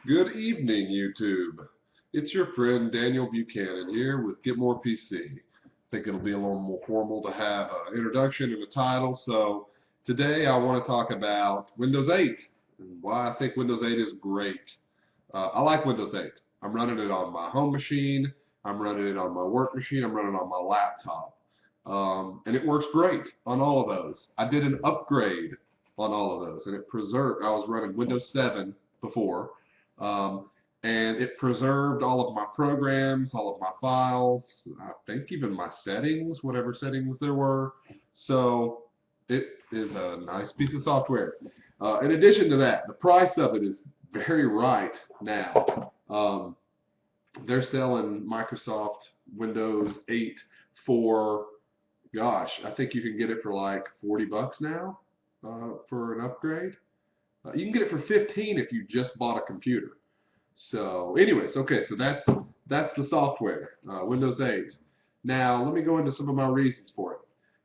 Good evening, YouTube. It's your friend Daniel Buchanan here with Get More PC. Think it'll be a little more formal to have an introduction and a title. So today I want to talk about Windows 8 and why I think Windows 8 is great. I like Windows 8. I'm running it on my home machine. I'm running it on my work machine. I'm running it on my laptop. And it works great on all of those. I did an upgrade on all of those, and it preserved. I was running Windows 7 before, um, and it preserved all of my programs, all of my files. I think even my settings, whatever settings there were. So it is a nice piece of software. In addition to that, the price of it is very right now. They're selling Microsoft Windows 8 for, gosh, I think you can get it for like 40 bucks now for an upgrade. You can get it for 15 if you just bought a computer. So, anyways, okay, so that's the software, Windows 8. Now, let me go into some of my reasons for it.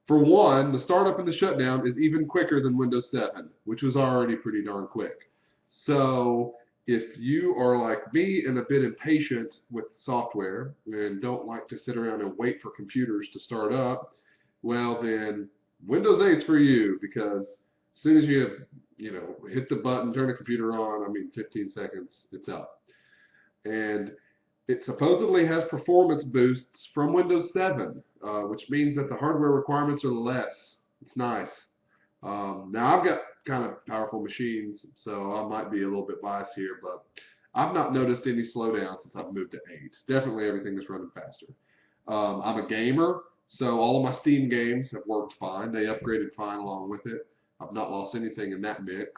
For one, the startup and the shutdown is even quicker than Windows 7, which was already pretty darn quick. So, if you are like me and a bit impatient with software and don't like to sit around and wait for computers to start up, well then Windows 8 is for you because as soon as you hit the button, turn the computer on, I mean 15 seconds, it's up. And it supposedly has performance boosts from Windows 7, which means that the hardware requirements are less. It's nice. Now I've got kind of powerful machines, so I might be a little bit biased here, but I've not noticed any slowdown since I've moved to 8. Definitely everything is running faster. I'm a gamer, so all of my Steam games have worked fine. They upgraded fine along with it. I've not lost anything in that mix.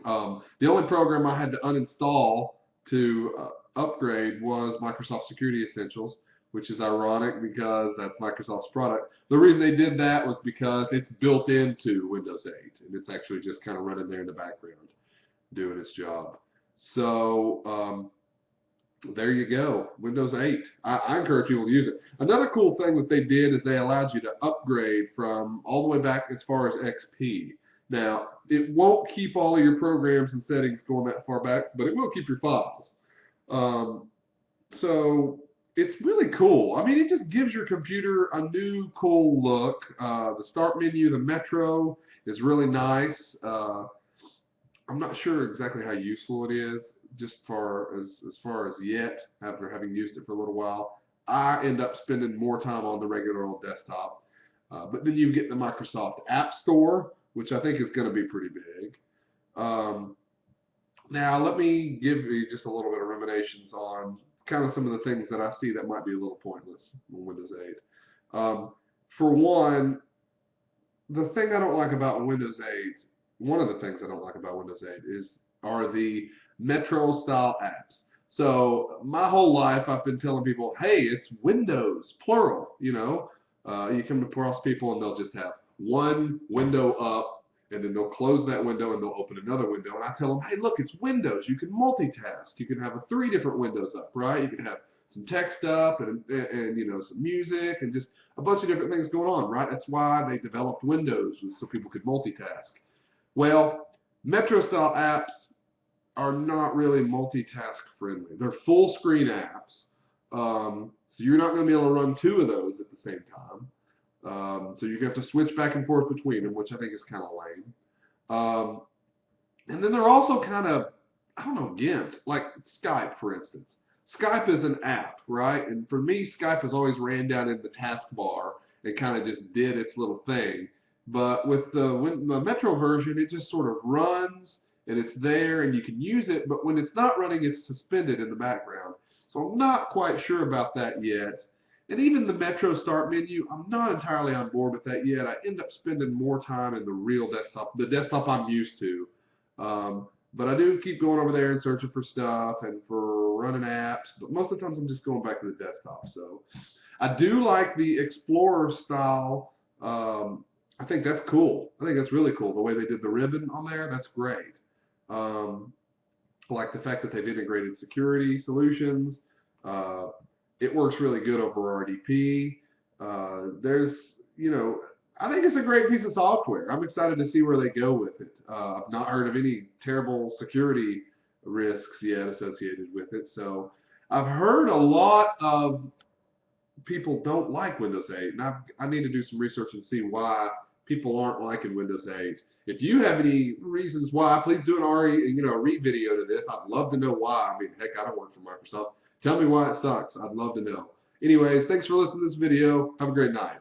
The only program I had to uninstall to upgrade was Microsoft Security Essentials, which is ironic because that's Microsoft's product. The reason they did that was because it's built into Windows 8, and it's actually just kind of running there in the background, doing its job. So there you go, Windows 8. I encourage people to use it. Another cool thing that they did is they allowed you to upgrade from all the way back as far as XP. Now, it won't keep all of your programs and settings going that far back, but it will keep your files. Um, so it's really cool. I mean, it just gives your computer a new cool look. The start menu, the Metro, is really nice. I'm not sure exactly how useful it is, just far as yet, after having used it for a little while. I end up spending more time on the regular old desktop. But then you get the Microsoft App Store, which I think is going to be pretty big. Um, Now, let me give you just a little bit of ruminations on kind of some of the things that I see that might be a little pointless on Windows 8. For one, the thing I don't like about Windows 8, one of the things I don't like about Windows 8 are the Metro style apps. So my whole life I've been telling people, hey, it's Windows, plural. You come across people and they'll just have one window up, and then they'll close that window and they'll open another window. And I tell them, hey, look, it's Windows. You can multitask. You can have three different windows up, right? You can have some text up and some music and just a bunch of different things going on, right? That's why they developed Windows, so people could multitask. Well, Metro style apps are not really multitask friendly. They're full screen apps. So you're not going to be able to run two of those at the same time. So you're going to have to switch back and forth between them, which I think is kind of lame. Um, and then they're also kind of, I don't know, gimped. Like Skype, for instance. Skype is an app, right? And for me, Skype has always ran down in the taskbar and kind of just did its little thing. But with the Metro version, it just sort of runs and it's there and you can use it. But when it's not running, it's suspended in the background. So I'm not quite sure about that yet. And even the Metro Start menu, I'm not entirely on board with that yet. I end up spending more time in the real desktop, the desktop I'm used to. But I do keep going over there and searching for stuff and for running apps. But most of the times I'm just going back to the desktop. So I do like the Explorer style. I think that's cool. I think that's really cool. The way they did the ribbon on there, that's great. Um, I like the fact that they've integrated security solutions. Uh, it works really good over RDP. There's, you know, I think it's a great piece of software. I'm excited to see where they go with it. I've not heard of any terrible security risks yet associated with it. So I've heard a lot of people don't like Windows 8, and I need to do some research and see why people aren't liking Windows 8. If you have any reasons why, please do a read video to this. I'd love to know why. I mean, heck, I don't work for Microsoft. Tell me why it sucks. I'd love to know. Anyways, thanks for listening to this video. Have a great night.